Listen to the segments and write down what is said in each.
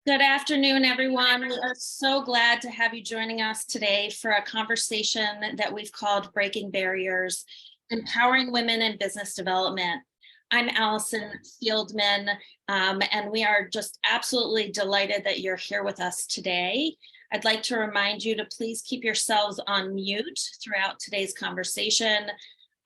Good afternoon, everyone. We are so glad to have you joining us today for a conversation that we've called Breaking Barriers, Empowering Women in Business Development. I'm Alyson Fieldman, and we are just absolutely delighted that you're here with us today. I'd like to remind you to please keep yourselves on mute throughout today's conversation.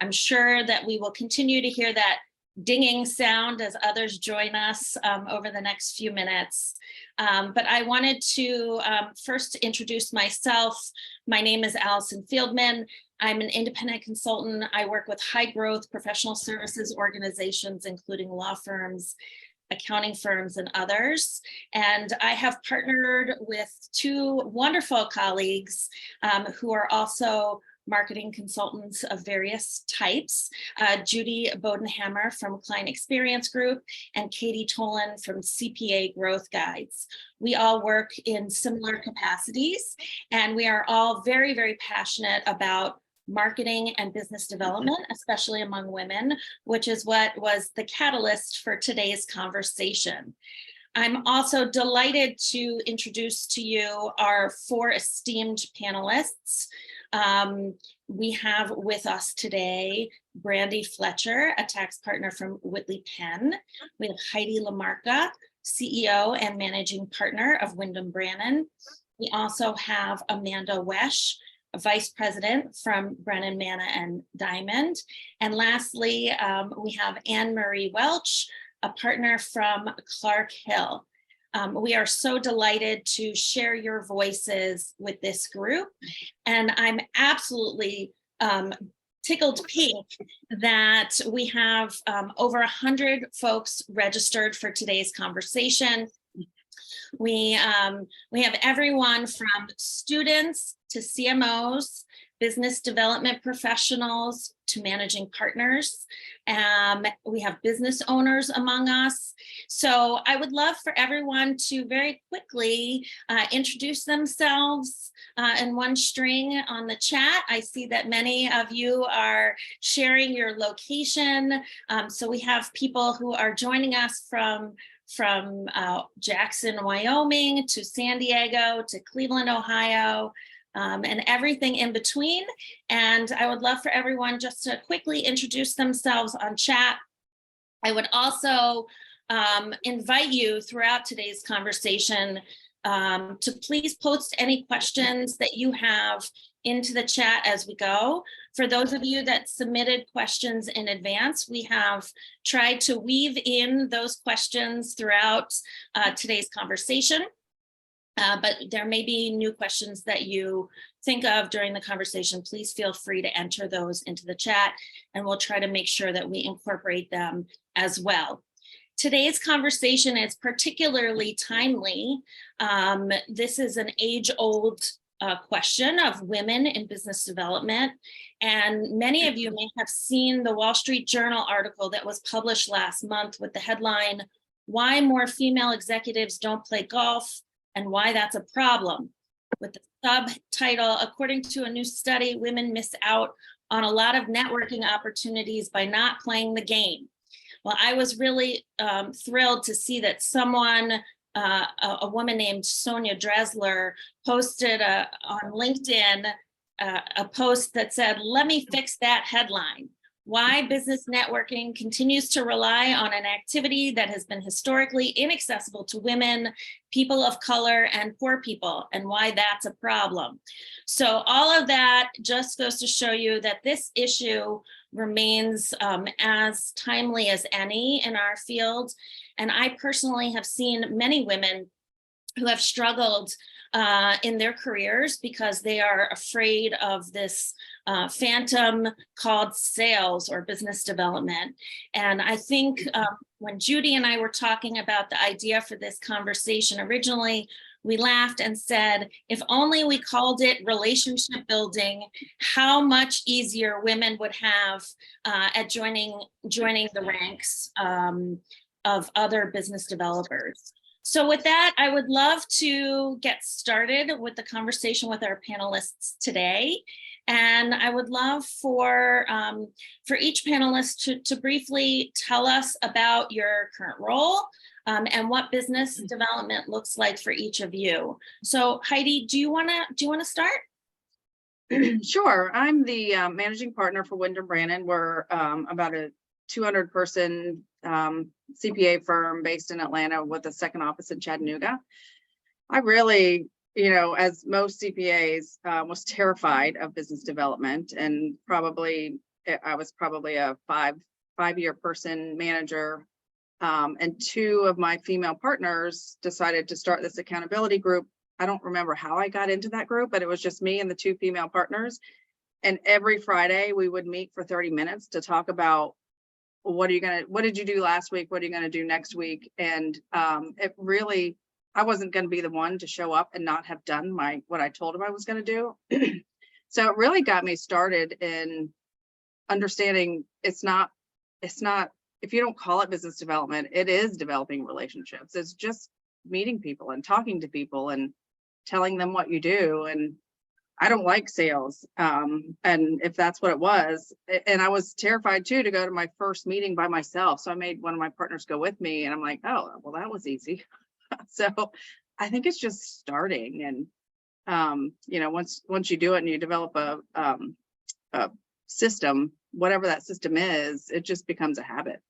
I'm sure that we will continue to hear that dinging sound as others join us over the next few minutes. But I wanted to first introduce myself. My name is Alyson Fieldman. I'm an independent consultant. I work with high growth professional services organizations, including law firms, accounting firms, and others. And I have partnered with two wonderful colleagues who are also marketing consultants of various types, Judy Bodenhamer from Client Experience Group and Tolin from CPA Growth Guides. We all work in similar capacities, and we are all very, very passionate about marketing and business development, especially among women, which is what was the catalyst for today's conversation. I'm also delighted to introduce to you our four esteemed panelists. We have with us today Brandi Fletcher, a tax partner from Whitley, Penn. We have Heidi LaMarca, CEO and managing partner of Windham, Brannon. We also have Amanda Waesch, a vice president from Brennan, Manna, and Diamond. And lastly, we have Anne-Marie Welch, a partner from Clark Hill. We are so delighted to share your voices with this group. And I'm absolutely tickled pink that we have over 100 folks registered for today's conversation. We have everyone from students to CMOs, business development professionals to managing partners. We have business owners among us. So I would love for everyone to very quickly introduce themselves in one string on the chat. I see that many of you are sharing your location. So we have people who are joining us from Jackson, Wyoming, to San Diego, to Cleveland, Ohio, and everything in between. And I would love for everyone just to quickly introduce themselves on chat. I would also invite you throughout today's conversation to please post any questions that you have into the chat as we go. For those of you that submitted questions in advance, we have tried to weave in those questions throughout today's conversation. But there may be new questions that you think of during the conversation. Please feel free to enter those into the chat, and we'll try to make sure that we incorporate them as well. Today's conversation is particularly timely. This is an age-old question of women in business development. And many of you may have seen the Wall Street Journal article that was published last month with the headline, "Why More Female Executives Don't Play Golf and Why That's a Problem," with the subtitle, "According to a new study, women miss out on a lot of networking opportunities by not playing the game." Well, I was really thrilled to see that someone, a woman named Sonia Dresler, posted on LinkedIn a post that said, "Let me fix that headline. Why business networking continues to rely on an activity that has been historically inaccessible to women, people of color, and poor people, and why that's a problem." So all of that just goes to show you that this issue remains as timely as any in our field. And I personally have seen many women who have struggled in their careers because they are afraid of this phantom called sales or business development. And I think when Judy and I were talking about the idea for this conversation originally, we laughed and said, if only we called it relationship building, how much easier women would have at joining the ranks of other business developers. So with that, I would love to get started with the conversation with our panelists today. And I would love for each panelist to briefly tell us about your current role, and what business development looks like for each of you. So Heidi, do you want to start? Sure. I'm the managing partner for Windham Brannon. We're about a 200-person CPA firm based in Atlanta with a second office in Chattanooga. I really, as most CPAs, was terrified of business development, and I was probably a five-year person manager. And two of my female partners decided to start this accountability group. I don't remember how I got into that group, but it was just me and the two female partners. And every Friday we would meet for 30 minutes to talk about what did you do last week? What are you going to do next week? And it really, I wasn't going to be the one to show up and not have done what I told him I was going to do. So it really got me started in understanding it's not, if you don't call it business development, it is developing relationships. It's just meeting people and talking to people and telling them what you do. And I don't like sales. And if that's what it was, and I was terrified too, to go to my first meeting by myself. So I made one of my partners go with me, and I'm like, oh, well, that was easy. So I think it's just starting. And, once you do it and you develop a system, whatever that system is, it just becomes a habit.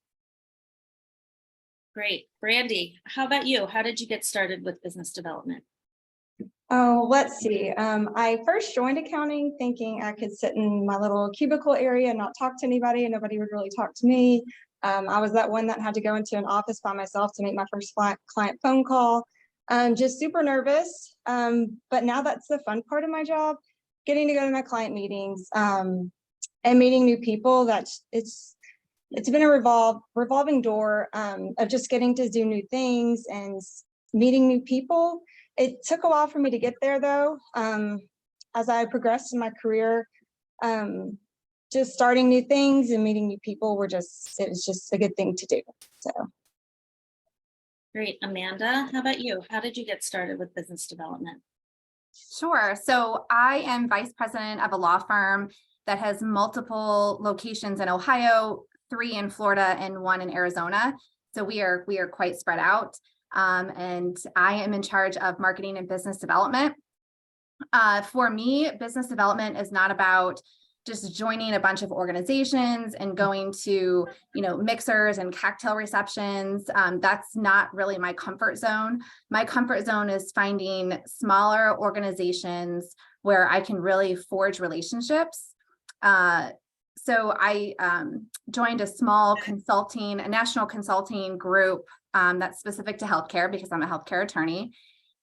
Great. Brandi, how about you? How did you get started with business development? Oh, let's see. I first joined accounting thinking I could sit in my little cubicle area and not talk to anybody, and nobody would really talk to me. I was that one that had to go into an office by myself to make my first client phone call. Just super nervous. But now that's the fun part of my job, getting to go to my client meetings and meeting new people. It's been a revolving door of just getting to do new things and meeting new people. It took a while for me to get there, though. As I progressed in my career, just starting new things and meeting new people it was just a good thing to do. So. Great. Amanda, how about you? How did you get started with business development? Sure. So I am vice president of a law firm that has multiple locations in Ohio, 3 in Florida, and 1 in Arizona. So we are quite spread out. And I am in charge of marketing and business development. For me, business development is not about just joining a bunch of organizations and going to, mixers and cocktail receptions. That's not really my comfort zone. My comfort zone is finding smaller organizations where I can really forge relationships. So I joined a national consulting group that's specific to healthcare because I'm a healthcare attorney,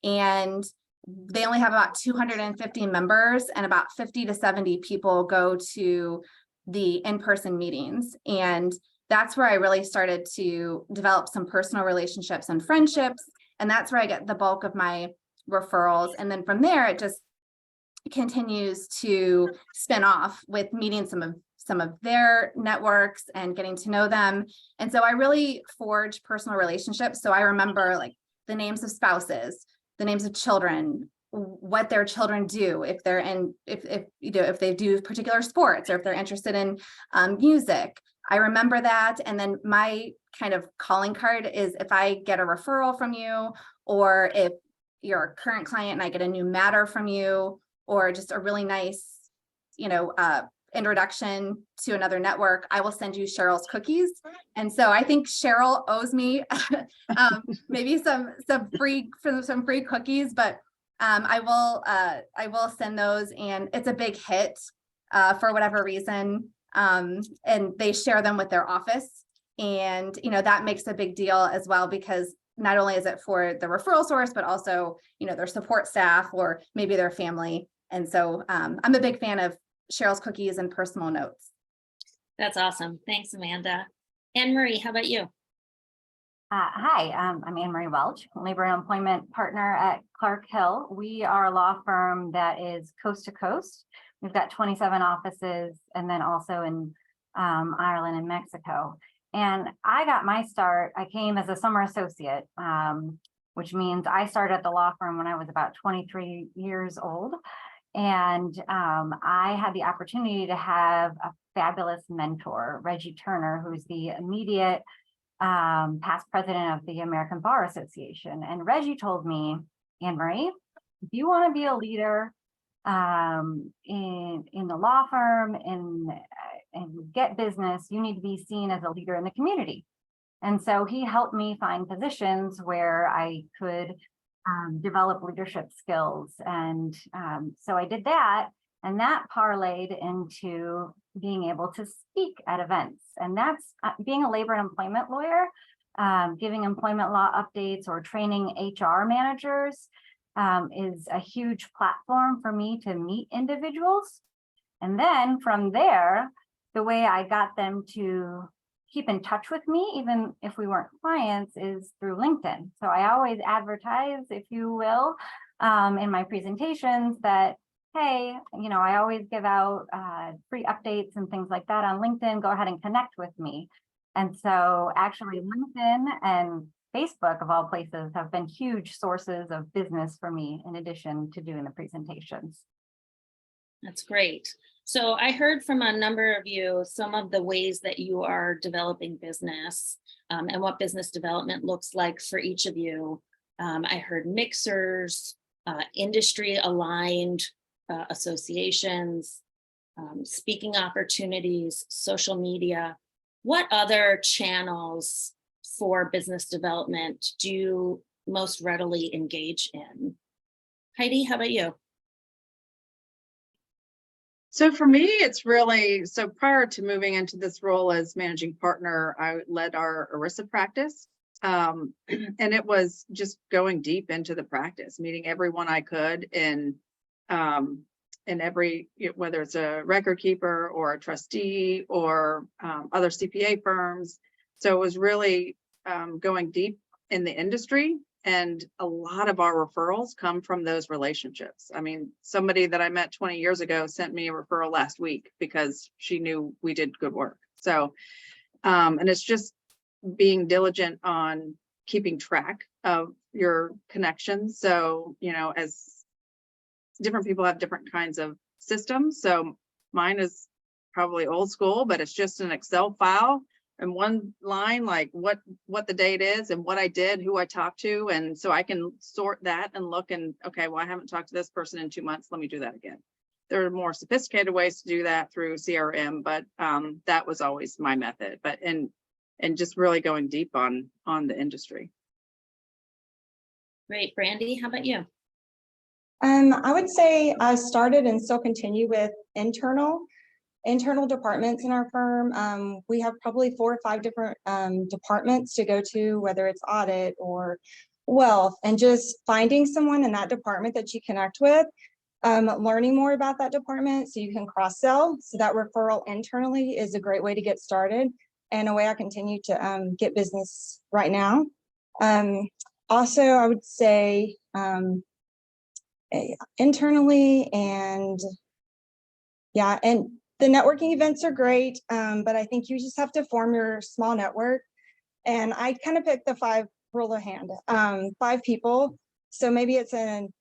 and they only have about 250 members, and about 50 to 70 people go to the in-person meetings. And that's where I really started to develop some personal relationships and friendships. And that's where I get the bulk of my referrals. And then from there, it just continues to spin off with meeting some of their networks and getting to know them. And so I really forge personal relationships. So I remember like the names of spouses, the names of children, what their children do, if they're in, if they do particular sports, or if they're interested in music. I remember that. And then my kind of calling card is if I get a referral from you, or if you're a current client and I get a new matter from you, or just a really nice, introduction to another network, I will send you Cheryl's cookies. And so I think Cheryl owes me maybe some free cookies, but I will send those, and it's a big hit for whatever reason. And they share them with their office, and that makes a big deal as well, because not only is it for the referral source, but also their support staff or maybe their family. And so I'm a big fan of Cheryl's cookies and personal notes. That's awesome. Thanks, Amanda. Anne-Marie, how about you? Hi, I'm Anne-Marie Welch, labor and employment partner at Clark Hill. We are a law firm that is coast to coast. We've got 27 offices, and then also in Ireland and Mexico. And I got my start, I came as a summer associate, which means I started at the law firm when I was about 23 years old. And I had the opportunity to have a fabulous mentor, Reggie Turner, who's the immediate past president of the American Bar Association. And Reggie told me, Anne Marie, if you want to be a leader in the law firm and get business, you need to be seen as a leader in the community. And so he helped me find positions where I could develop leadership skills. And so I did that, and that parlayed into being able to speak at events. And that's being a labor and employment lawyer, giving employment law updates or training HR managers is a huge platform for me to meet individuals. And then from there, the way I got them to keep in touch with me, even if we weren't clients, is through LinkedIn. So I always advertise, if you will, in my presentations that, hey, I always give out free updates and things like that on LinkedIn. Go ahead and connect with me. And so actually LinkedIn and Facebook, of all places, have been huge sources of business for me, in addition to doing the presentations. That's great. So I heard from a number of you some of the ways that you are developing business and what business development looks like for each of you. I heard mixers, industry aligned associations, speaking opportunities, social media. What other channels for business development do you most readily engage in? Heidi, how about you? So for me, it's really, so prior to moving into this role as managing partner, I led our ERISA practice. And it was just going deep into the practice, meeting everyone I could in every, whether it's a record keeper or a trustee or other CPA firms. So it was really going deep in the industry. And a lot of our referrals come from those relationships. I mean, somebody that I met 20 years ago sent me a referral last week because she knew we did good work. So, and it's just being diligent on keeping track of your connections. So, as different people have different kinds of systems. So mine is probably old school, but it's just an Excel file and one line, like what the date is and what I did, who I talked to. And so I can sort that and look and, okay, well, I haven't talked to this person in 2 months. Let me do that again. There are more sophisticated ways to do that through CRM, but that was always my method. But and just really going deep on the industry. Great. Brandi, how about you? I would say I started and still continue with internal departments in our firm. We have probably 4 or 5 different departments to go to, whether it's audit or wealth, and just finding someone in that department that you connect with, learning more about that department so you can cross-sell. So that referral internally is a great way to get started and a way I continue to get business right now. Also, I would say internally, and yeah, and the networking events are great, but I think you just have to form your small network. And I kind of picked the 5 rule of hand, 5 people. So maybe it's an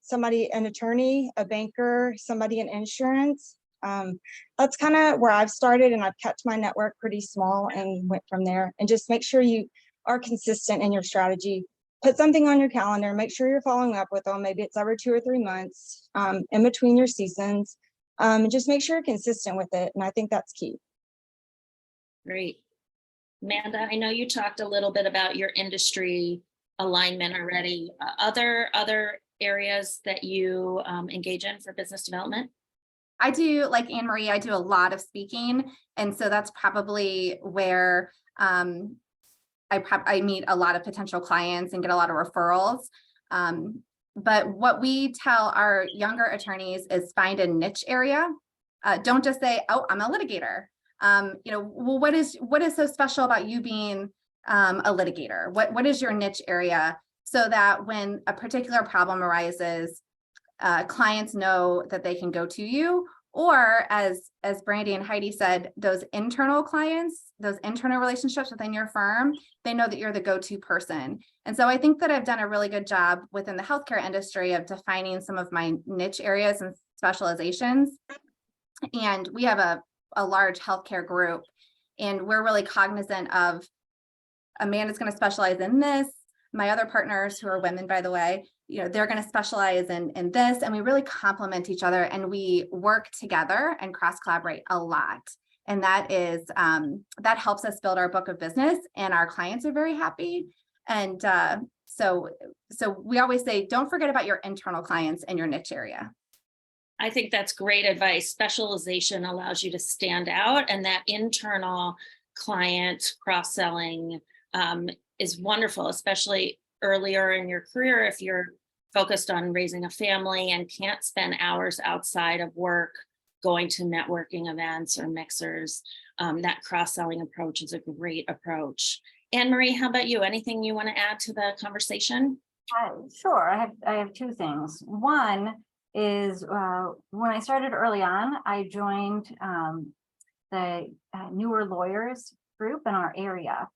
attorney, a banker, somebody in insurance. That's kind of where I've started, and I've kept my network pretty small and went from there. And just make sure you are consistent in your strategy. Put something on your calendar, make sure you're following up with them. Maybe it's every 2 or 3 months in between your seasons. And just make sure you're consistent with it. And I think that's key. Great. Amanda, I know you talked a little bit about your industry alignment already. Other areas that you engage in for business development? I do, like Anne Marie, I do a lot of speaking. And so that's probably where I meet a lot of potential clients and get a lot of referrals. But what we tell our younger attorneys is find a niche area. Don't just say, oh, I'm a litigator. Well, what is so special about you being a litigator? What is your niche area, so that when a particular problem arises, clients know that they can go to you, or as Brandi and Heidi said, those internal clients, those internal relationships within your firm, they know that you're the go-to person. And so I think that I've done a really good job within the healthcare industry of defining some of my niche areas and specializations. And we have a large healthcare group, and we're really cognizant of Amanda's going to specialize in this. My other partners, who are women, by the way, they're going to specialize in this, and we really complement each other, and we work together and cross collaborate a lot. And that is, that helps us build our book of business, and our clients are very happy. And so we always say, don't forget about your internal clients and your niche area. I think that's great advice. Specialization allows you to stand out, and that internal client cross-selling is wonderful, especially earlier in your career if you're focused on raising a family and can't spend hours outside of work going to networking events or mixers. That cross-selling approach is a great approach. Anne Marie, how about you? Anything you want to add to the conversation? Sure, I have two things. One is when I started early on, I joined the newer lawyers group in our area.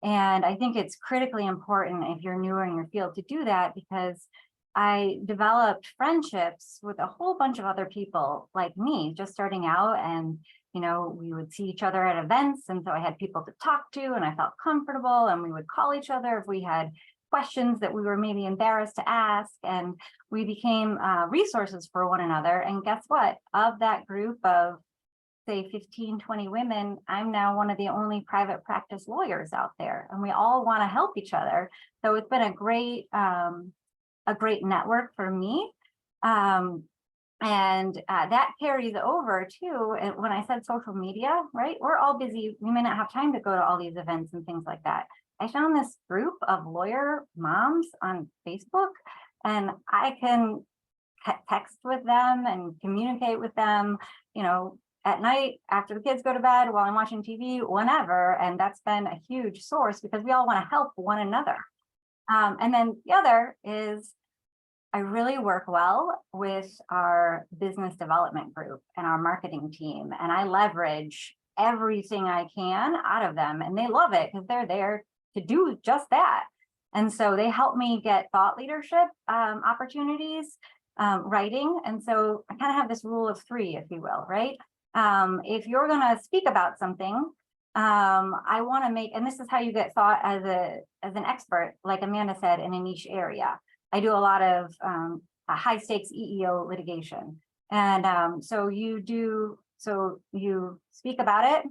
And I think it's critically important if you're newer in your field to do that, because I developed friendships with a whole bunch of other people like me just starting out, and we would see each other at events, and so I had people to talk to and I felt comfortable, and we would call each other if we had questions that we were maybe embarrassed to ask, and we became resources for one another. And guess what? Of that group of say 15, 20 women, I'm now one of the only private practice lawyers out there, and we all want to help each other. So it's been a great network for me. And that carries over too. And when I said social media, right, we're all busy. We may not have time to go to all these events and things like that. I found this group of lawyer moms on Facebook, and I can text with them and communicate with them, at night after the kids go to bed, while I'm watching TV, whenever. And that's been a huge source because we all want to help one another. And then the other is I really work well with our business development group and our marketing team, and I leverage everything I can out of them, and they love it because they're there to do just that. And so they help me get thought leadership opportunities, writing. And so I kind of have this rule of three, if you will, right? If you're going to speak about something, I want to make, and this is how you get thought as an expert, like Amanda said, in a niche area. I do a lot of high stakes EEO litigation. And so you speak about it,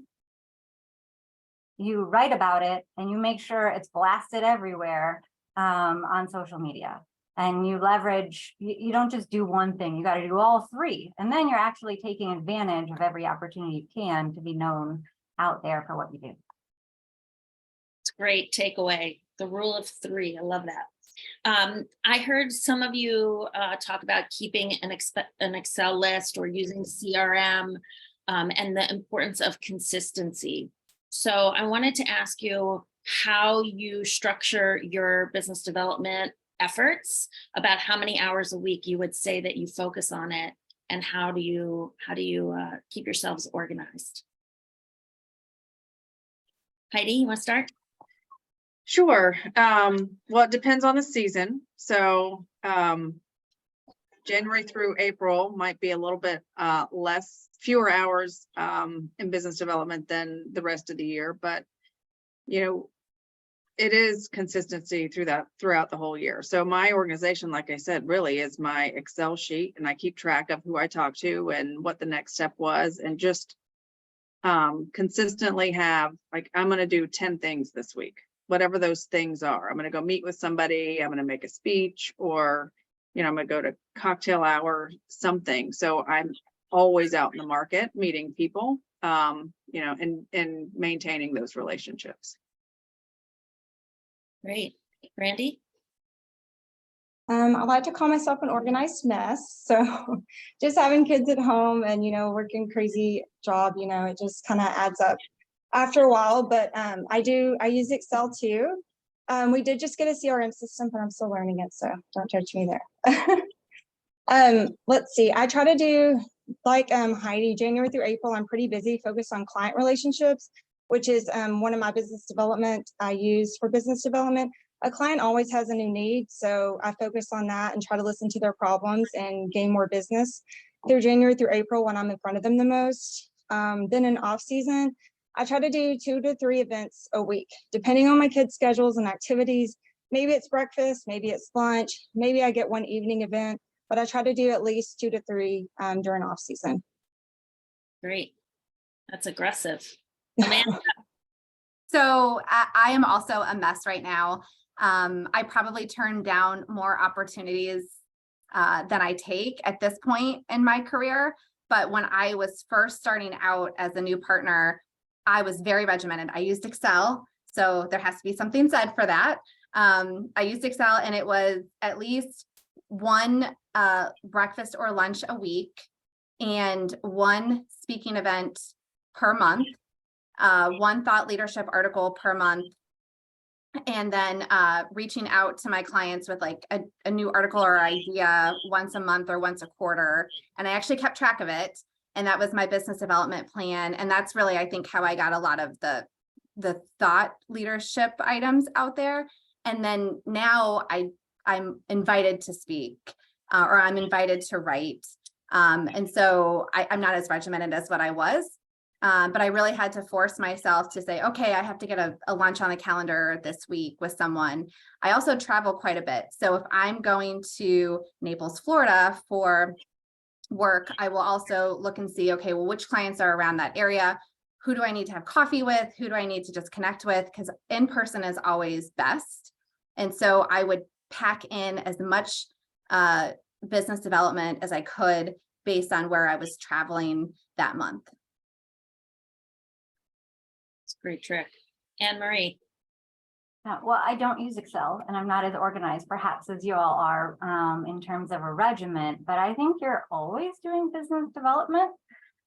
you write about it, and you make sure it's blasted everywhere on social media. And you leverage, you don't just do one thing, you got to do all three. And then you're actually taking advantage of every opportunity you can to be known out there for what you do. It's a great takeaway. The rule of three. I love that. I heard some of you talk about keeping an Excel list or using CRM and the importance of consistency. So I wanted to ask you how you structure your business development efforts, about how many hours a week you would say that you focus on it, and how do you keep yourselves organized? Heidi, you want to start? Sure. Well, it depends on the season. So January through April might be a little bit fewer hours in business development than the rest of the year, but it is consistency throughout the whole year. So my organization, like I said, really is my Excel sheet, and I keep track of who I talk to and what the next step was, and just consistently have, like, I'm going to do 10 things this week, whatever those things are. I'm going to go meet with somebody, I'm going to make a speech, or I'm going to go to cocktail hour, something. So I'm always out in the market meeting people, and maintaining those relationships. Great. Brandi? I like to call myself an organized mess. So just having kids at home and, working crazy job, it just kind of adds up after a while. But I use Excel too. We did just get a CRM system, but I'm still learning it, so don't judge me there. Let's see. I try to do like Heidi, January through April, I'm pretty busy, focused on client relationships, which is one of my business development I use for business development. A client always has a new need, so I focus on that and try to listen to their problems and gain more business through January through April when I'm in front of them the most. Then in off season, I try to do 2 to 3 events a week, depending on my kids' schedules and activities. Maybe it's breakfast, maybe it's lunch, maybe I get one evening event, but I try to do at least 2 to 3 during off season. Great. That's aggressive. Amanda? So I am also a mess right now. I probably turn down more opportunities than I take at this point in my career. But when I was first starting out as a new partner, I was very regimented. I used Excel. So there has to be something said for that. I used Excel, and it was at least one breakfast or lunch a week and one speaking event per month, one thought leadership article per month, and then reaching out to my clients with like a new article or idea once a month or once a quarter. And I actually kept track of it. And that was my business development plan. And that's really, I think, how I got a lot of the thought leadership items out there. And then now I'm invited to speak or I'm invited to write. And so I'm not as regimented as what I was. But I really had to force myself to say, okay, I have to get a lunch on the calendar this week with someone. I also travel quite a bit. So if I'm going to Naples, Florida for work, I will also look and see, okay, well, which clients are around that area? Who do I need to have coffee with? Who do I need to just connect with? Because in person is always best. And so I would pack in as much business development as I could based on where I was traveling that month. It's a great trick. Anne Marie? Well, I don't use Excel, and I'm not as organized perhaps as you all are in terms of a regiment, but I think you're always doing business development.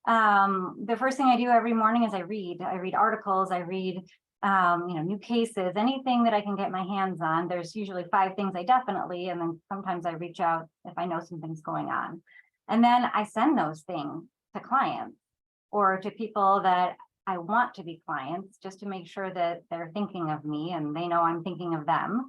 The first thing I do every morning is I read articles, I read new cases, anything that I can get my hands on. There's usually 5 things I definitely, and then sometimes I reach out if I know something's going on. And then I send those things to clients or to people that I want to be clients, just to make sure that they're thinking of me and they know I'm thinking of them.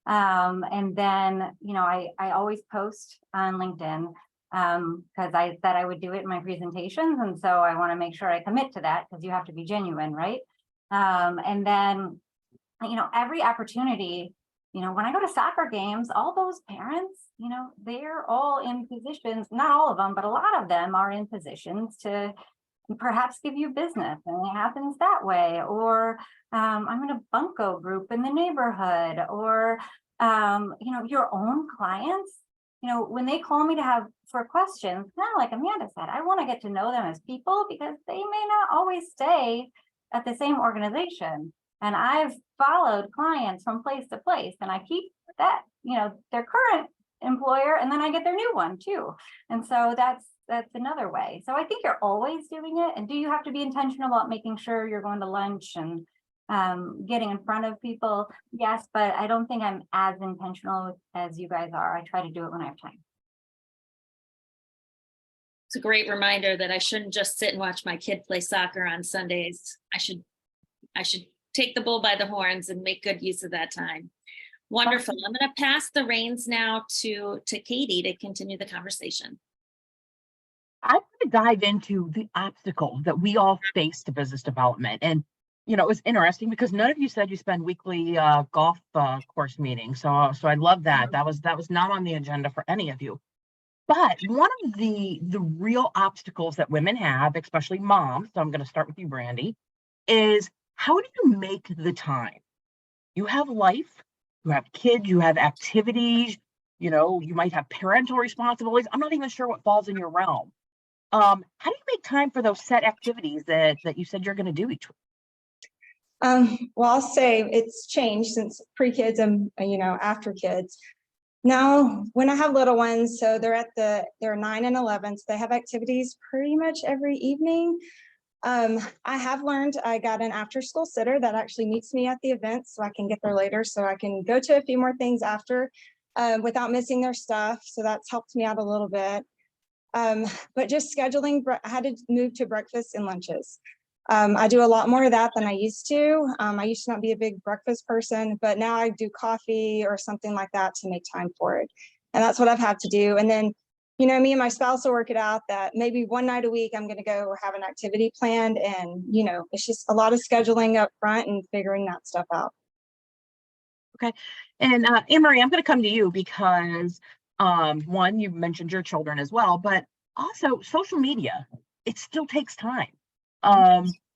And then, I always post on LinkedIn because I said I would do it in my presentations. And so I want to make sure I commit to that because you have to be genuine, right? And then, every opportunity, when I go to soccer games, all those parents, they're all in positions, not all of them, but a lot of them are in positions to perhaps give you business, and it happens that way. Or I'm in a bunco group in the neighborhood, or your own clients, when they call me for questions, kind of like Amanda said, I want to get to know them as people because they may not always stay at the same organization. And I've followed clients from place to place, and I keep that, their current employer, and then I get their new one too. And so that's another way. So I think you're always doing it. And do you have to be intentional about making sure you're going to lunch and getting in front of people? Yes, but I don't think I'm as intentional as you guys are. I try to do it when I have time. It's a great reminder that I shouldn't just sit and watch my kid play soccer on Sundays. I should take the bull by the horns and make good use of that time. Wonderful. I'm going to pass the reins now to Katie to continue the conversation. I want to dive into the obstacle that we all face to business development. And, it was interesting because none of you said you spend weekly golf course meetings. So I love that. That was not on the agenda for any of you. But one of the real obstacles that women have, especially moms, so I'm going to start with you, Brandi, is how do you make the time? You have life, you have kids, you have activities, you might have parental responsibilities. I'm not even sure what falls in your realm. How do you make time for those set activities that you said you're going to do each week? Well, I'll say it's changed since pre-kids and, after kids. Now, when I have little ones, so they're 9 and 11, so they have activities pretty much every evening. I have learned I got an after-school sitter that actually meets me at the event so I can get there later, so I can go to a few more things after without missing their stuff. So that's helped me out a little bit. But just scheduling, I had to move to breakfast and lunches. I do a lot more of that than I used to. I used to not be a big breakfast person, but now I do coffee or something like that to make time for it. And that's what I've had to do. And then you know, me and my spouse will work it out that maybe one night a week I'm going to go have an activity planned, and you know, it's just a lot of scheduling up front and figuring that stuff out. And Anne-Marie, I'm going to come to you because one, you mentioned your children as well, but also social media, it still takes time.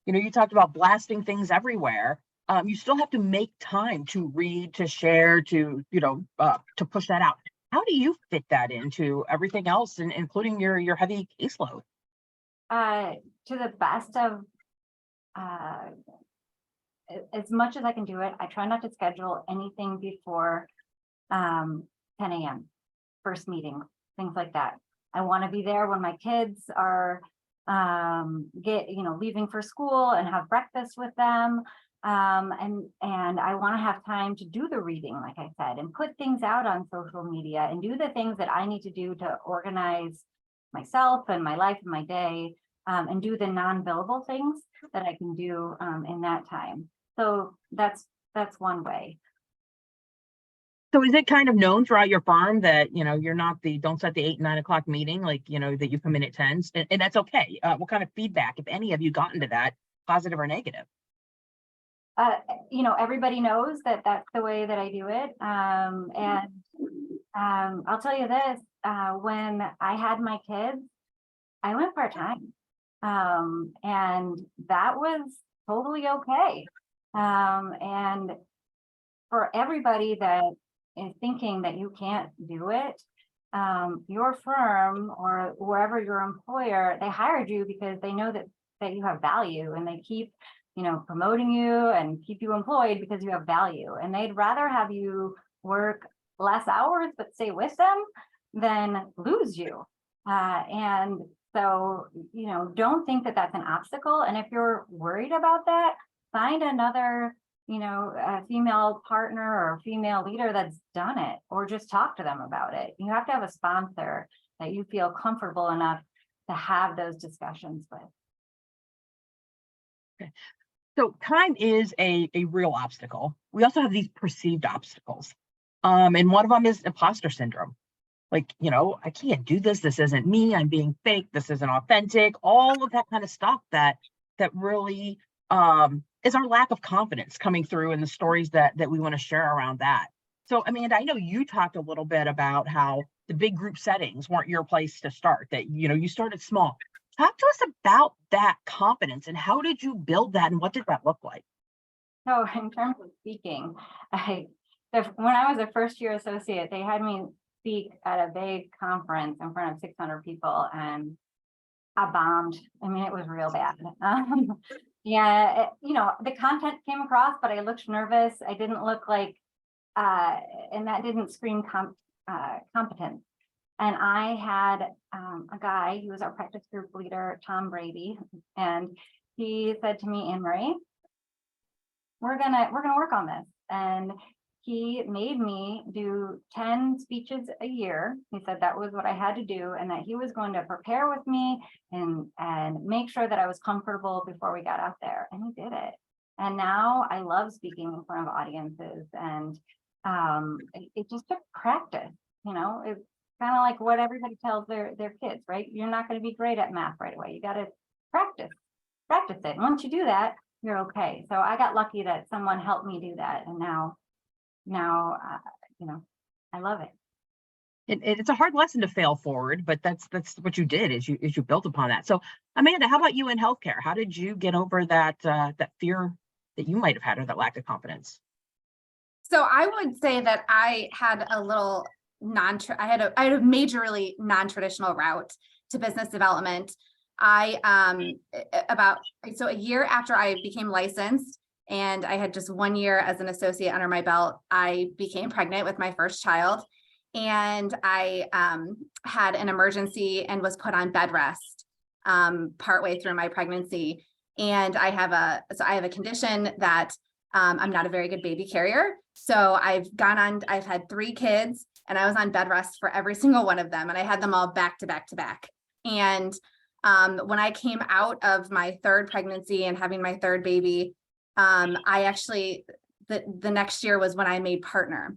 You know, you talked about blasting things everywhere. You still have to make time to read, to share, to, you know, to push that out. How do you fit that into everything else, and including your heavy caseload? To the best of as much as I can do it, I try not to schedule anything before 10 a.m. first meeting, things like that. I want to be there when my kids are leaving for school and have breakfast with them. And I want to have time to do the reading, like I said, and put things out on social media and do the things that I need to do to organize myself and my life and my day, and do the non-billable things that I can do in that time. So that's one way. So is it kind of known throughout your firm that, you know, you're not don't set the 8, 9 o'clock meeting, like, you know, that you come in at 10, and that's okay. What kind of feedback, if any, have you gotten to that, positive or negative? You know, everybody knows that that's the way that I do it. I'll tell you this, when I had my kids, I went part-time. And that was totally okay. And for everybody that is thinking that you can't do it, your firm or wherever your employer, they hired you because they know that you have value, and they keep, you know, promoting you and keep you employed because you have value, and they'd rather have you work less hours but stay with them than lose you. And so, you know, don't think that that's an obstacle. And if you're worried about that, find another, you know, a female partner or a female leader that's done it, or just talk to them about it. You have to have a sponsor that you feel comfortable enough to have those discussions with. Okay. So time is a real obstacle. We also have these perceived obstacles. And one of them is imposter syndrome. Like, you know, I can't do this. This isn't me. I'm being fake. This isn't authentic. All of that kind of stuff that really is our lack of confidence coming through in the stories that we want to share around that. So, Amanda, I know you talked a little bit about how the big group settings weren't your place to start, that, you know, you started small. Talk to us about that confidence, and how did you build that, and what did that look like? So in terms of speaking, when I was a first-year associate, they had me speak at a big conference in front of 600 people, and I bombed. I mean, it was real bad. Yeah, you know, the content came across, but I looked nervous. I didn't look like, and that didn't scream competence. And I had a guy, he was our practice group leader, Tom Brady, and he said to me, Anne-Marie, we're gonna work on this. And he made me do 10 speeches a year. He said that was what I had to do, and that he was going to prepare with me and make sure that I was comfortable before we got out there. And he did it. And now I love speaking in front of audiences. And it just took practice. You know, it's kind of like what everybody tells their kids, right? You're not going to be great at math right away. You got to practice it. And once you do that, you're okay. So I got lucky that someone helped me do that. And now, you know, I love it. It's a hard lesson to fail forward, but that's what you did, is you built upon that. So, Amanda, how about you in healthcare? How did you get over that fear that you might have had, or that lack of confidence? So I would say that I had a little I had a majorly non-traditional route to business development. A year after I became licensed, and I had just 1 year as an associate under my belt, I became pregnant with my first child, and I had an emergency and was put on bed rest partway through my pregnancy. And I have a condition that I'm not a very good baby carrier. So I've had 3 kids, and I was on bed rest for every single one of them. And I had them all back to back to back. And when I came out of my 3rd pregnancy and having my 3rd baby, I actually, the next year was when I made partner.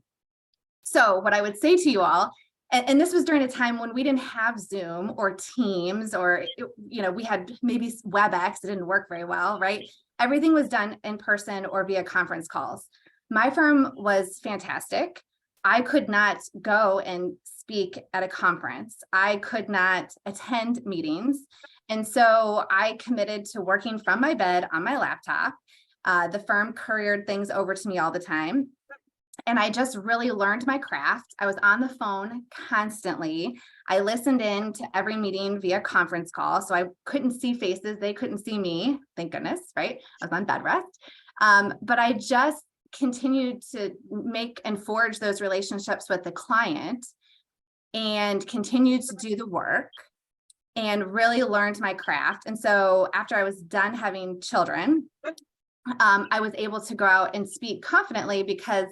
So what I would say to you all and this was during a time when we didn't have Zoom or Teams or, we had maybe WebEx. It didn't work very well, right? Everything was done in person or via conference calls. My firm was fantastic. I could not go and speak at a conference. I could not attend meetings. And so I committed to working from my bed on my laptop. The firm couriered things over to me all the time. And I just really learned my craft. I was on the phone constantly. I listened in to every meeting via conference call. So I couldn't see faces. They couldn't see me. Thank goodness, right? I was on bed rest. But I just continued to make and forge those relationships with the client and continued to do the work and really learned my craft. And so after I was done having children, I was able to go out and speak confidently because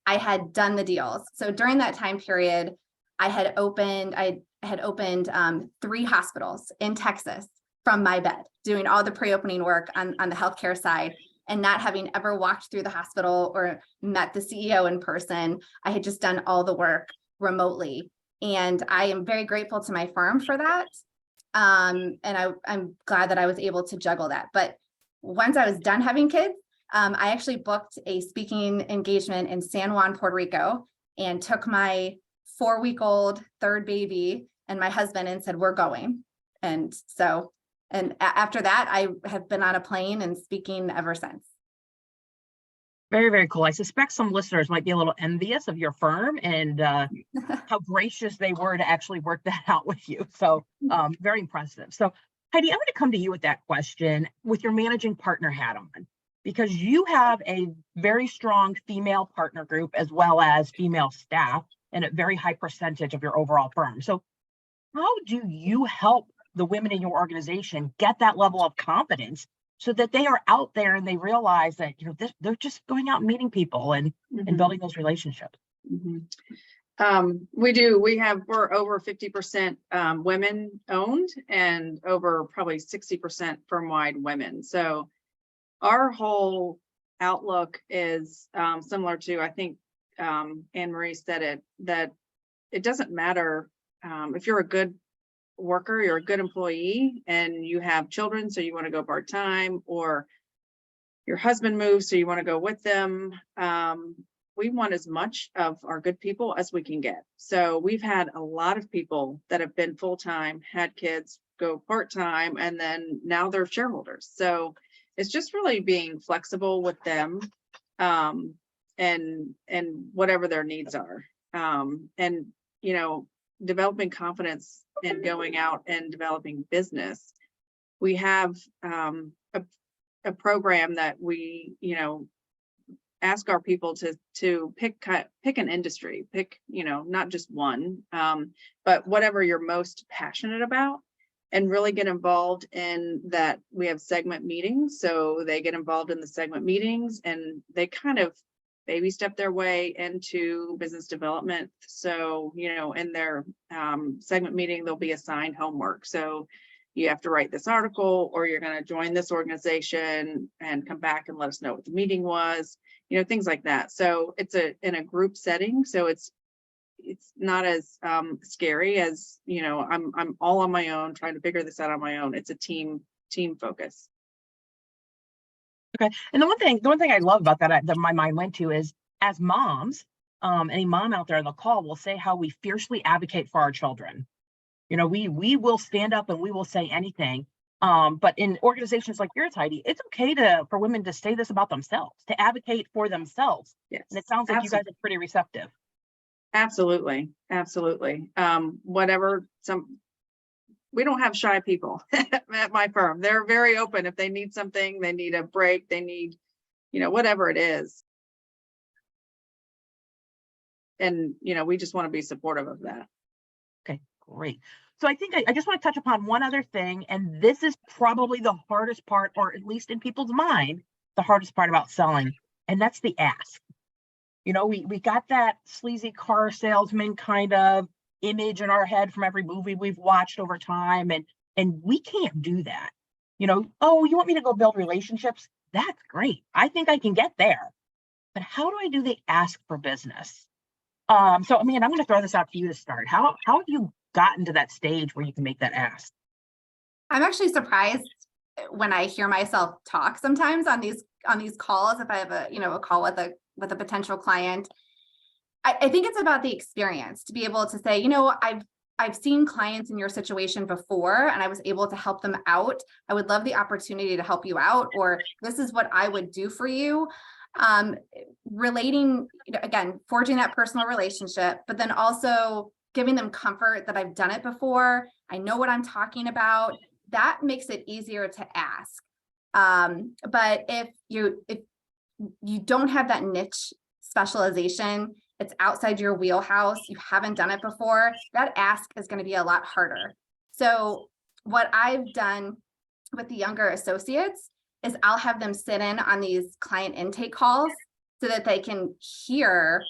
I had done the deals. So during that time period, I had opened 3 hospitals in Texas from my bed, doing all the pre-opening work on the healthcare side, and not having ever walked through the hospital or met the CEO in person. I had just done all the work remotely. And I am very grateful to my firm for that. And I'm glad that I was able to juggle that. But once I was done having kids, I actually booked a speaking engagement in San Juan, Puerto Rico, and took my 4-week-old third baby and my husband and said, we're going. And so, after that, I have been on a plane and speaking ever since. Very, very cool. I suspect some listeners might be a little envious of your firm and how gracious they were to actually work that out with you. So very impressive. So Heidi, I'm going to come to you with that question with your managing partner hat on, because you have a very strong female partner group as well as female staff and a very high percentage of your overall firm. So how do you help the women in your organization get that level of confidence so that they are out there and they realize that, they're just going out and meeting people and building those relationships? We're over 50% women owned and over probably 60% firm-wide women. So our whole outlook is similar to, I think Anne Marie said it, that it doesn't matter if you're a good worker, you're a good employee, and you have children, so you want to go part-time, or your husband moves, so you want to go with them. We want as much of our good people as we can get. So we've had a lot of people that have been full-time, had kids, go part-time, and then now they're shareholders. So it's just really being flexible with them and whatever their needs are. And, developing confidence and going out and developing business. We have a program that we, ask our people to pick an industry, not just one, but whatever you're most passionate about, and really get involved in that. We have segment meetings, so they get involved in the segment meetings and they kind of baby step their way into business development. So, in their segment meeting, they'll be assigned homework. So you have to write this article, or you're going to join this organization and come back and let us know what the meeting was, things like that. So it's in a group setting. So it's not as scary as, I'm all on my own trying to figure this out on my own. It's a team focus. Okay. And the one thing I love about that my mind went to is, as moms, any mom out there on the call will say how we fiercely advocate for our children. We will stand up and we will say anything. But in organizations like yours, Heidi, it's okay for women to say this about themselves, to advocate for themselves. Yes. And it sounds like you guys are pretty receptive. Absolutely. We don't have shy people at my firm. They're very open. If they need something, they need a break, they need, whatever it is. And, we just want to be supportive of that. Okay, great. So I think I just want to touch upon one other thing, and this is probably the hardest part, or at least in people's mind, the hardest part about selling, and that's the ask. We got that sleazy car salesman kind of image in our head from every movie we've watched over time, and we can't do that. Oh, you want me to go build relationships? That's great. I think I can get there. But how do I do the ask for business? So I mean, I'm going to throw this out to you to start. How have you gotten to that stage where you can make that ask? I'm actually surprised when I hear myself talk sometimes on these calls. If I have a call with a potential client, I think it's about the experience to be able to say, I've seen clients in your situation before and I was able to help them out. I would love the opportunity to help you out, or this is what I would do for you. Relating, again, forging that personal relationship, but then also giving them comfort that I've done it before. I know what I'm talking about. That makes it easier to ask. But if you don't have that niche specialization, it's outside your wheelhouse, you haven't done it before, that ask is going to be a lot harder. So what I've done with the younger associates is I'll have them sit in on these client intake calls so that they can hear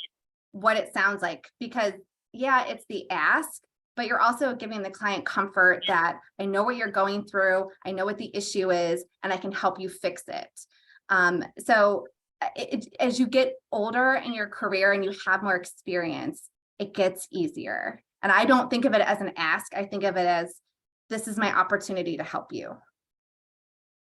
what it sounds like. Because yeah, it's the ask, but you're also giving the client comfort that I know what you're going through, I know what the issue is, and I can help you fix it. So as you get older in your career and you have more experience, it gets easier. And I don't think of it as an ask. I think of it as, this is my opportunity to help you. All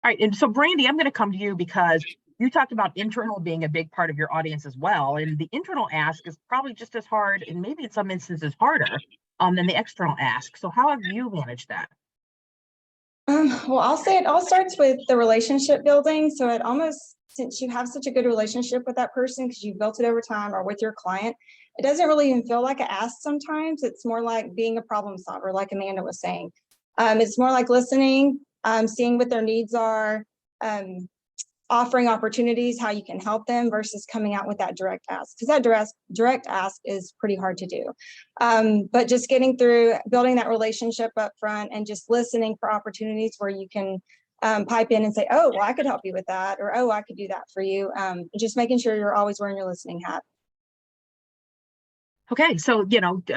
right. And so Brandi, I'm going to come to you because you talked about internal being a big part of your audience as well. And the internal ask is probably just as hard, and maybe in some instances harder than the external ask. So how have you managed that? Well, I'll say it all starts with the relationship building. So it almost, since you have such a good relationship with that person, because you've built it over time, or with your client, it doesn't really even feel like an ask sometimes. It's more like being a problem solver, like Amanda was saying. It's more like listening, seeing what their needs are, offering opportunities, how you can help them, versus coming out with that direct ask, because that direct ask is pretty hard to do. But just getting through, building that relationship up front, and just listening for opportunities where you can pipe in and say, oh, well, I could help you with that, or oh, I could do that for you. Just making sure you're always wearing your listening hat. Okay, so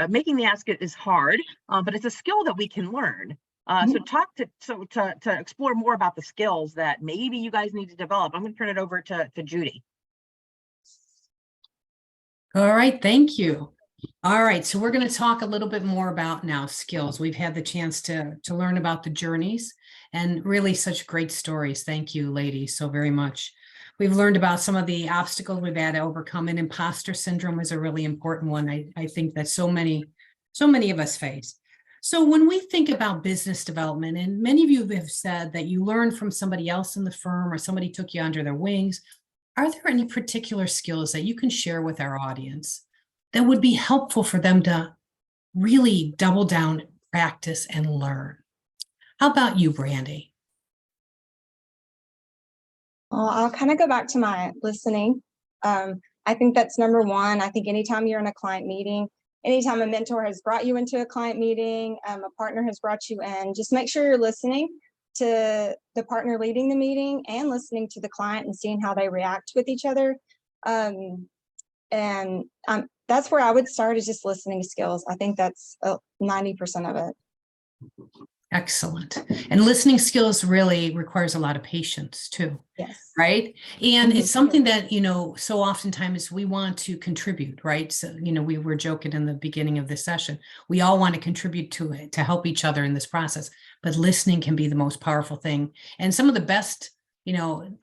making the ask is hard, but it's a skill that we can learn. So to explore more about the skills that maybe you guys need to develop, I'm going to turn it over to Judy. All right, thank you. All right, so we're going to talk a little bit more about now skills. We've had the chance to learn about the journeys, and really such great stories. Thank you, ladies, so very much. We've learned about some of the obstacles we've had to overcome, and imposter syndrome is a really important one. I think that so many of us face. So when we think about business development, and many of you have said that you learned from somebody else in the firm, or somebody took you under their wings, are there any particular skills that you can share with our audience that would be helpful for them to really double down, practice, and learn? How about you, Brandi? Well, I'll kind of go back to my listening. I think that's number one. I think anytime you're in a client meeting, anytime a mentor has brought you into a client meeting, a partner has brought you in, just make sure you're listening to the partner leading the meeting and listening to the client and seeing how they react with each other. That's where I would start, is just listening skills. I think that's 90% of it. Excellent. And listening skills really requires a lot of patience too. Yes. Right. And it's something that, so oftentimes we want to contribute, right? So, we were joking in the beginning of this session, we all want to contribute to it, to help each other in this process, but listening can be the most powerful thing. And some of the best,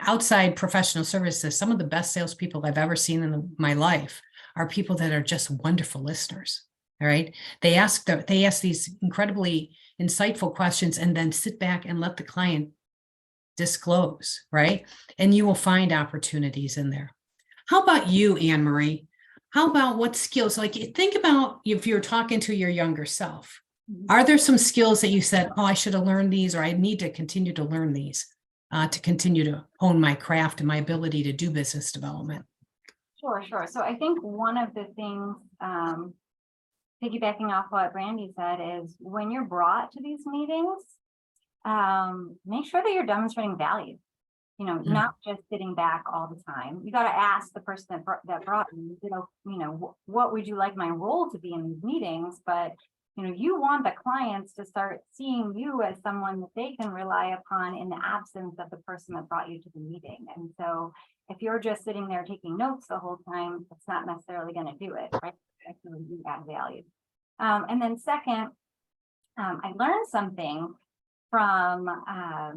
outside professional services, some of the best salespeople I've ever seen in my life are people that are just wonderful listeners. All right. They ask these incredibly insightful questions and then sit back and let the client disclose, right? And you will find opportunities in there. How about you, Anne Marie? How about what skills, like think about if you're talking to your younger self, are there some skills that you said, oh, I should have learned these, or I need to continue to learn these to continue to hone my craft and my ability to do business development? Sure. So I think one of the things, piggybacking off what Brandi said, is when you're brought to these meetings, make sure that you're demonstrating value. Not just sitting back all the time. You got to ask the person that brought you, what would you like my role to be in these meetings? But you want the clients to start seeing you as someone that they can rely upon in the absence of the person that brought you to the meeting. And so if you're just sitting there taking notes the whole time, it's not necessarily going to do it, right? I feel like you add value. And then second, I learned something from a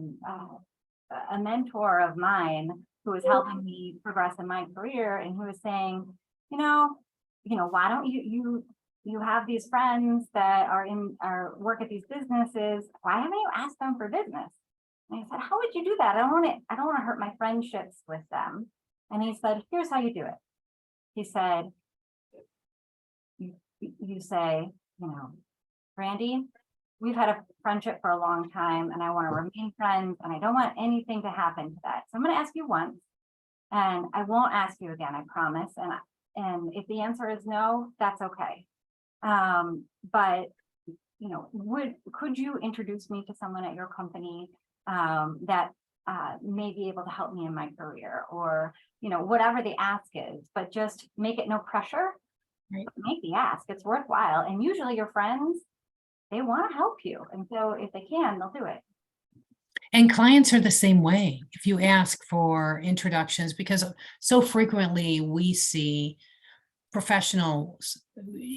mentor of mine who was helping me progress in my career, and who was saying, why don't you have these friends that are work at these businesses? Why haven't you asked them for business? And I said, how would you do that? I don't want to hurt my friendships with them. And he said, here's how you do it. He said, you say, Brandi, we've had a friendship for a long time and I want to remain friends and I don't want anything to happen to that. So I'm going to ask you once and I won't ask you again, I promise. And if the answer is no, that's okay. But could you introduce me to someone at your company that may be able to help me in my career, or whatever the ask is, but just make it no pressure. Right. Make the ask, it's worthwhile. And usually your friends, they want to help you. And so if they can, they'll do it. And clients are the same way. If you ask for introductions, because so frequently we see professionals,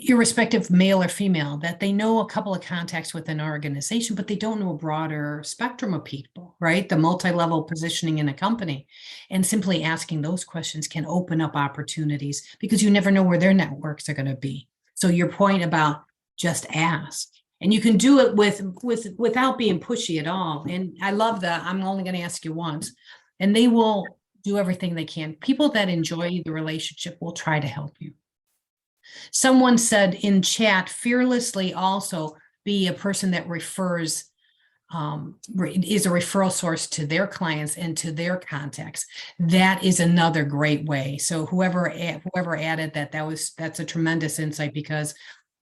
irrespective male or female, that they know a couple of contacts within an organization, but they don't know a broader spectrum of people, right? The multi-level positioning in a company. And simply asking those questions can open up opportunities, because you never know where their networks are going to be. So your point about just ask, and you can do it without being pushy at all. And I love that. I'm only going to ask you once, and they will do everything they can. People that enjoy the relationship will try to help you. Someone said in chat, fearlessly also be a person that refers, is a referral source to their clients and to their contacts. That is another great way. So whoever added that's a tremendous insight, because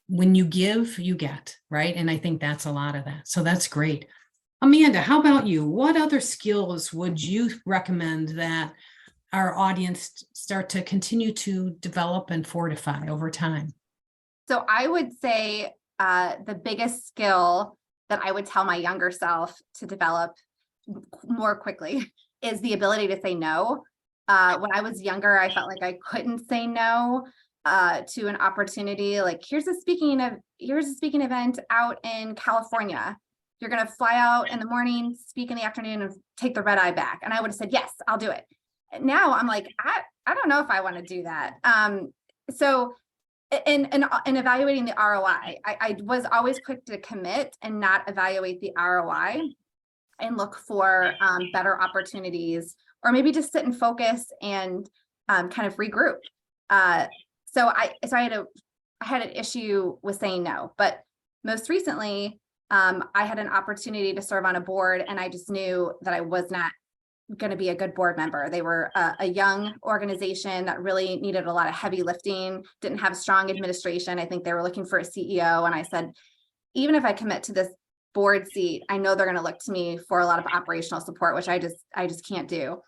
when you give, you get, right? And I think that's a lot of that. So that's great. Amanda, how about you? What other skills would you recommend that our audience start to continue to develop and fortify over time? So I would say the biggest skill that I would tell my younger self to develop more quickly is the ability to say no. When I was younger, I felt like I couldn't say no to an opportunity. Like, here's a speaking event out in California. You're going to fly out in the morning, speak in the afternoon, and take the red eye back. And I would have said, yes, I'll do it. Now I'm like, I don't know if I want to do that. So in evaluating the ROI, I was always quick to commit and not evaluate the ROI and look for better opportunities, or maybe just sit and focus and kind of regroup. So I had an issue with saying no, but most recently I had an opportunity to serve on a board, and I just knew that I was not going to be a good board member. They were a young organization that really needed a lot of heavy lifting, didn't have strong administration. I think they were looking for a CEO. And I said, even if I commit to this board seat, I know they're going to look to me for a lot of operational support, which I just can't do.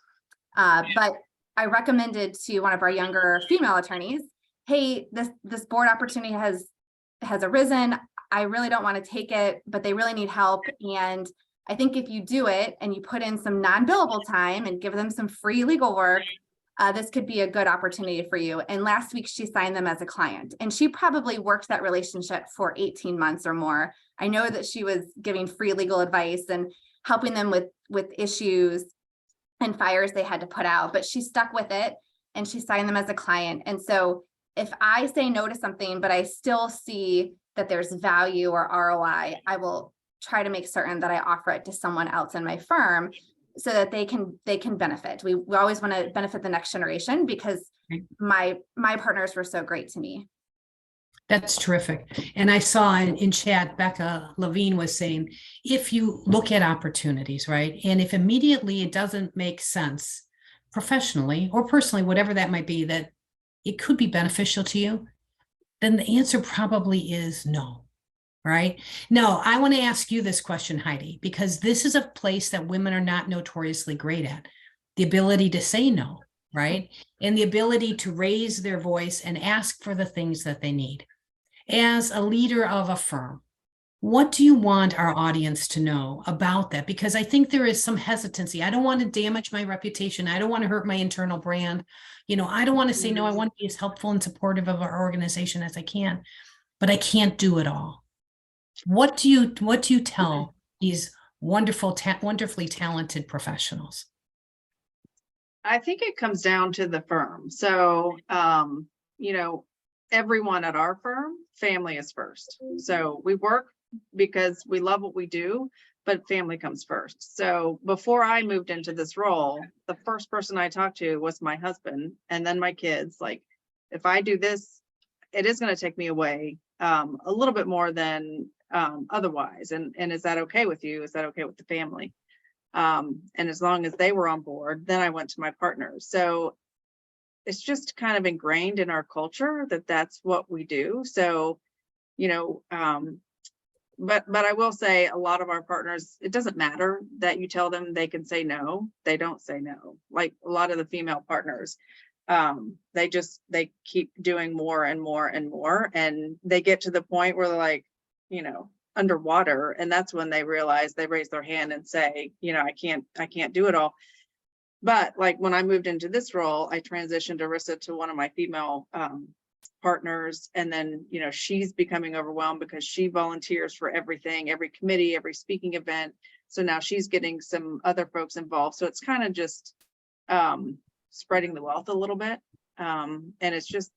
But I recommended to one of our younger female attorneys, hey, this board opportunity has arisen. I really don't want to take it, but they really need help. And I think if you do it and you put in some non-billable time and give them some free legal work, this could be a good opportunity for you. And last week she signed them as a client, and she probably worked that relationship for 18 months or more. I know that she was giving free legal advice and helping them with issues and fires they had to put out, but she stuck with it and she signed them as a client. And so if I say no to something, but I still see that there's value or ROI, I will try to make certain that I offer it to someone else in my firm so that they can benefit. We always want to benefit the next generation, because my partners were so great to me. That's terrific. And I saw in chat, Becca Levine was saying, if you look at opportunities, right, and if immediately it doesn't make sense professionally or personally, whatever that might be, that it could be beneficial to you, then the answer probably is no. Right? No, I want to ask you this question, Heidi, because this is a place that women are not notoriously great at. The ability to say no, right? And the ability to raise their voice and ask for the things that they need. As a leader of a firm, What do you want our audience to know about that? Because I think there is some hesitancy. I don't want to damage my reputation. I don't want to hurt my internal brand. You know, I don't want to say, no, I want to be as helpful and supportive of our organization as I can, but I can't do it all. What do you tell these wonderfully talented professionals? I think it comes down to the firm. So, you know, everyone at our firm, family is first. So we work because we love what we do, but family comes first. So before I moved into this role, the first person I talked to was my husband and then my kids. Like, if I do this, it is going to take me away a little bit more than otherwise. And is that okay with you? Is that okay with the family? And as long as they were on board, then I went to my partners. So it's just kind of ingrained in our culture that that's what we do. So, you know, but I will say a lot of our partners, it doesn't matter that you tell them they can say no, they don't say no. Like a lot of the female partners, they keep doing more and more and more, and they get to the point where they're like, you know, underwater, and that's when they realize, they raise their hand and say, you know, I can't do it all. But like when I moved into this role, I transitioned Arissa to one of my female partners, and then, you know, she's becoming overwhelmed because she volunteers for everything, every committee, every speaking event. So now she's getting some other folks involved. So it's kind of just spreading the wealth a little bit. And it's just,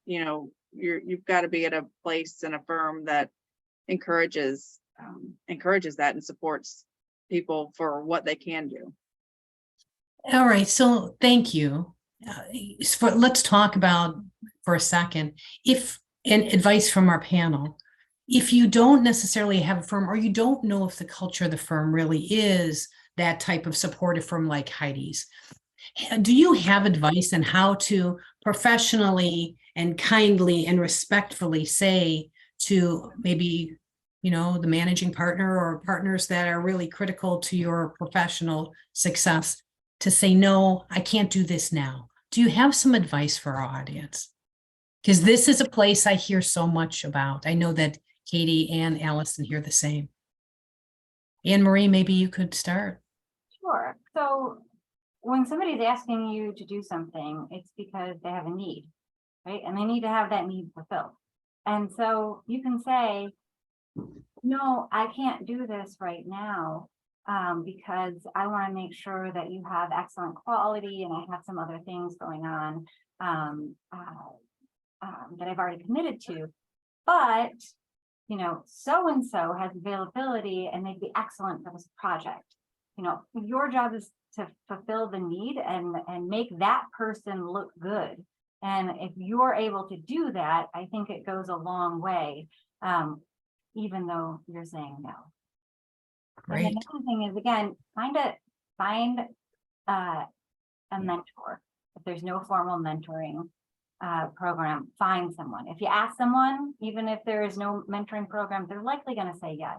you know, you've got to be at a place in a firm that encourages that and supports people for what they can do. All right, so thank you. Let's talk about for a second, and advice from our panel. If you don't necessarily have a firm, or you don't know if the culture of the firm really is that type of supportive firm like Heidi's, do you have advice on how to professionally and kindly and respectfully say to maybe, you know, the managing partner or partners that are really critical to your professional success, to say, no, I can't do this now? Do you have some advice for our audience? Because this is a place I hear so much about. I know that Katie and Alyson hear the same. Anne Marie, maybe you could start. Sure. So when somebody's asking you to do something, it's because they have a need, right? And they need to have that need fulfilled. And so you can say, no, I can't do this right now because I want to make sure that you have excellent quality, and I have some other things going on that I've already committed to. But, you know, so-and-so has availability and they'd be excellent for this project. You know, your job is to fulfill the need and make that person look good. And if you're able to do that, I think it goes a long way, even though you're saying no. Great. And another thing is, again, find a mentor. If there's no formal mentoring program, find someone. If you ask someone, even if there is no mentoring program, they're likely going to say yes.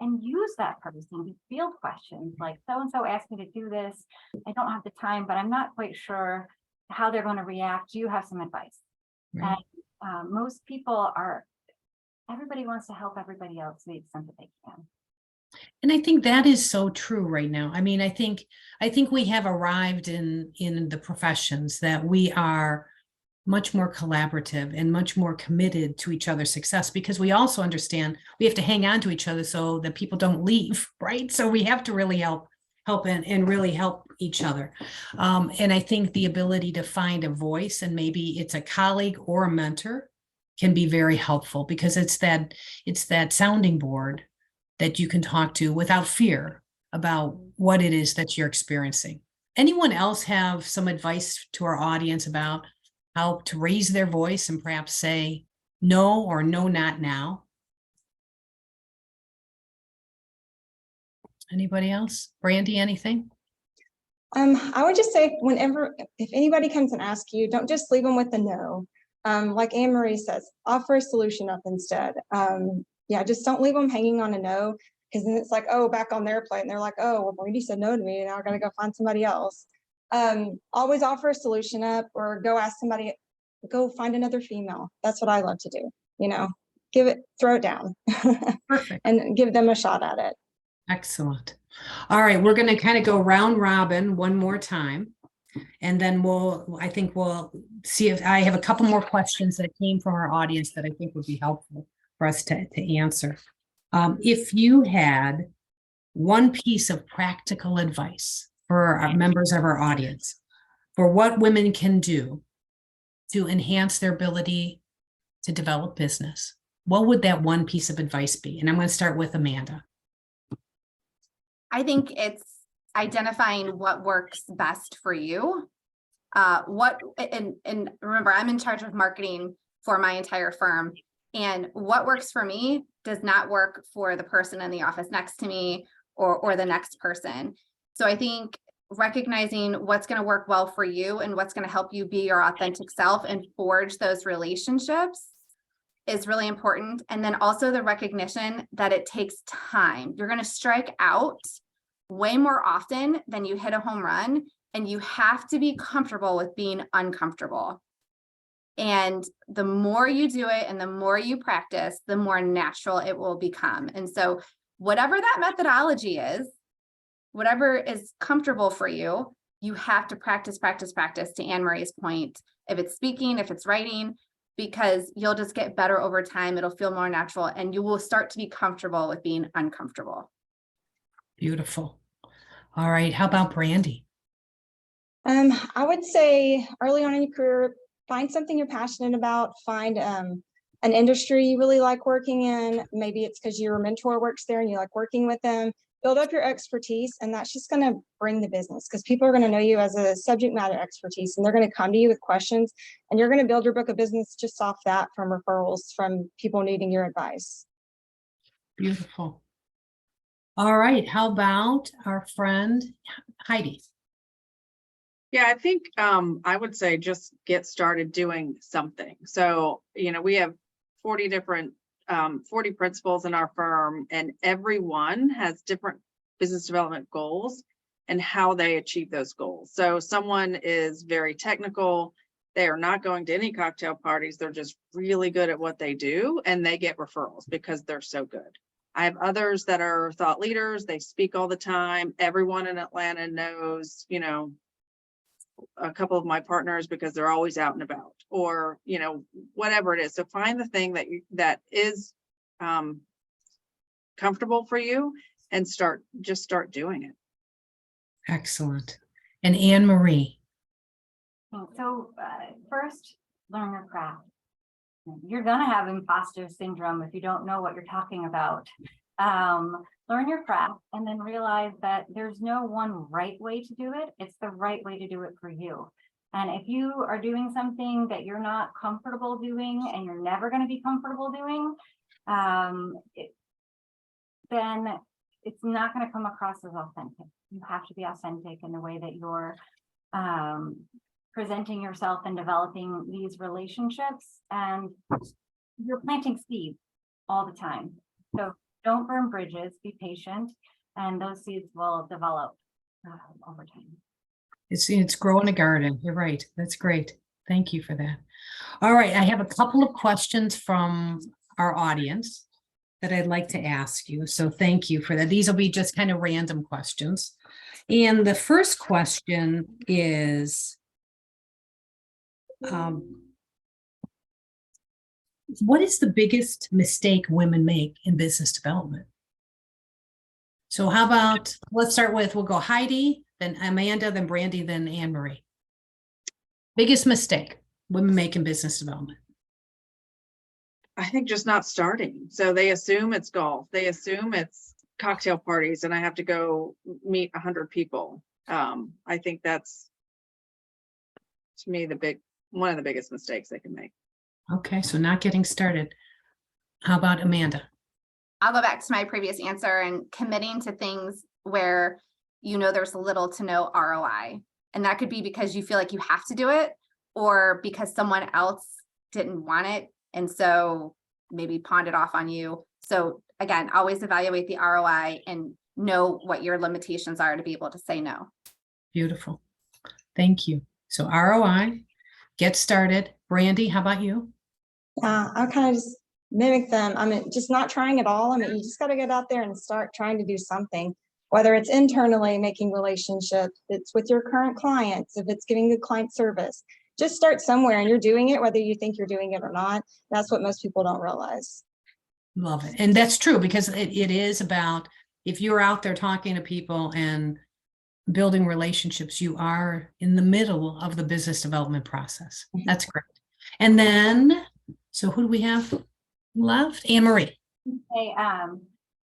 And use that person to field questions like, so-and-so asked me to do this. I don't have the time, but I'm not quite sure how they're going to react. Do you have some advice? Right. And most people everybody wants to help everybody else to the extent that they can. And I think that is so true right now. I mean, I think we have arrived in the professions that we are much more collaborative and much more committed to each other's success, because we also understand we have to hang on to each other so that people don't leave, right? So we have to really help and really help each other. And I think the ability to find a voice, and maybe it's a colleague or a mentor, can be very helpful, because it's that sounding board that you can talk to without fear about what it is that you're experiencing. Anyone else have some advice to our audience about how to raise their voice and perhaps say no, or no, not now? Anybody else? Brandi, anything? I would just say, if anybody comes and asks you, don't just leave them with a no. Like Anne Marie says, offer a solution up instead. Yeah, just don't leave them hanging on a no, because then it's like, oh, back on their plate, and they're like, oh, well, Brandi said no to me, and now I gotta go find somebody else. Always offer a solution up, or go ask somebody, go find another female. That's what I love to do, you know. throw it down Perfect. and give them a shot at it. Excellent. All right, we're going to kind of go round robin one more time. And then I think we'll see if I have a couple more questions that came from our audience that I think would be helpful for us to answer. If you had one piece of practical advice for our members of our audience for what women can do to enhance their ability to develop business, what would that one piece of advice be? And I'm going to start with Amanda. I think it's identifying what works best for you. And remember, I'm in charge of marketing for my entire firm. And what works for me does not work for the person in the office next to me or the next person. So I think recognizing what's going to work well for you and what's going to help you be your authentic self and forge those relationships is really important. And then also the recognition that it takes time. You're going to strike out way more often than you hit a home run, and you have to be comfortable with being uncomfortable. And the more you do it and the more you practice, the more natural it will become. And so whatever that methodology is, whatever is comfortable for you, you have to practice, to Anne Marie's point. If it's speaking, if it's writing, because you'll just get better over time. It'll feel more natural and you will start to be comfortable with being uncomfortable. Beautiful. All right. How about Brandi? I would say early on in your career, find something you're passionate about, find an industry you really like working in. Maybe it's because your mentor works there and you like working with them. Build up your expertise, and that's just going to bring the business because people are going to know you as a subject matter expertise and they're going to come to you with questions, and you're going to build your book of business just off that from referrals from people needing your advice. Beautiful. All right. How about our friend Heidi? Yeah, I think I would say just get started doing something. So, we have 40 principals in our firm, and everyone has different business development goals and how they achieve those goals. So someone is very technical. They are not going to any cocktail parties. They're just really good at what they do, and they get referrals because they're so good. I have others that are thought leaders. They speak all the time. Everyone in Atlanta knows, a couple of my partners because they're always out and about, or whatever it is. So find the thing that is comfortable for you and start doing it. Excellent. And Anne Marie? So first, learn your craft. You're gonna have imposter syndrome if you don't know what you're talking about. Learn your craft and then realize that there's no one right way to do it. It's the right way to do it for you. And if you are doing something that you're not comfortable doing and you're never going to be comfortable doing, then it's not going to come across as authentic. You have to be authentic in the way that you're presenting yourself and developing these relationships, and you're planting seeds all the time. So don't burn bridges, be patient, and those seeds will develop over time. It's growing a garden. You're right. That's great. Thank you for that. All right. I have a couple of questions from our audience that I'd like to ask you. So thank you for that. These will be just kind of random questions. And the first question is, what is the biggest mistake women make in business development? So how about, let's start with, we'll go Heidi, then Amanda, then Brandi, then Anne Marie. Biggest mistake women make in business development? I think just not starting. So they assume it's golf. They assume it's cocktail parties and I have to go meet 100 people. I think that's, to me, one of the biggest mistakes they can make. Okay, so not getting started. How about Amanda? I'll go back to my previous answer and committing to things where there's little to no ROI. And that could be because you feel like you have to do it, or because someone else didn't want it and so maybe pawned it off on you. So again, always evaluate the ROI and know what your limitations are to be able to say no. Beautiful. Thank you. So ROI, get started. Brandi, how about you? I'll kind of just mimic them. I mean, just not trying at all. I mean, you just got to get out there and start trying to do something, whether it's internally making relationships, it's with your current clients, if it's giving good client service. Just start somewhere and you're doing it, whether you think you're doing it or not. That's what most people don't realize. Love it. And that's true, because it is about, if you're out there talking to people and building relationships, you are in the middle of the business development process. That's great. And then, so who do we have left? Anne Marie. Hey,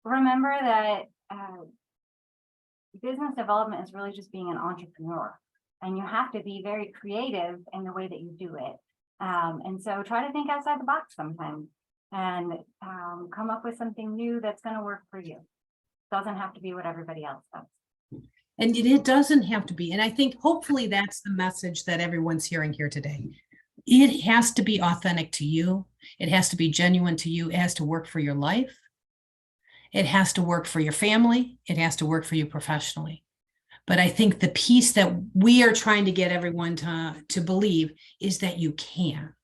remember that business development is really just being an entrepreneur, and you have to be very creative in the way that you do it. And so try to think outside the box sometimes and come up with something new that's going to work for you. Doesn't have to be what everybody else does. And it doesn't have to be. And I think hopefully that's the message that everyone's hearing here today. It has to be authentic to you. It has to be genuine to you. It has to work for your life. It has to work for your family. It has to work for you professionally. But I think the piece that we are trying to get everyone to believe is that you can.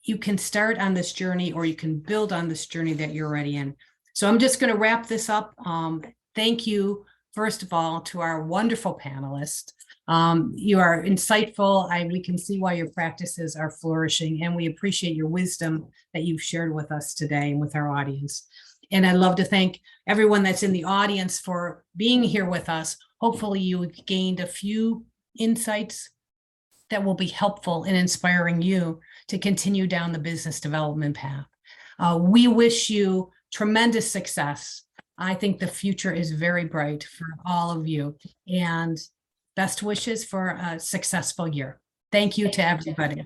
You can start on this journey, or you can build on this journey that you're already in. So I'm just going to wrap this up. Thank you, first of all, to our wonderful panelists. You are insightful. We can see why your practices are flourishing, and we appreciate your wisdom that you've shared with us today and with our audience. And I'd love to thank everyone that's in the audience for being here with us. Hopefully you gained a few insights that will be helpful in inspiring you to continue down the business development path. We wish you tremendous success. I think the future is very bright for all of you, and best wishes for a successful year. Thank you to everybody.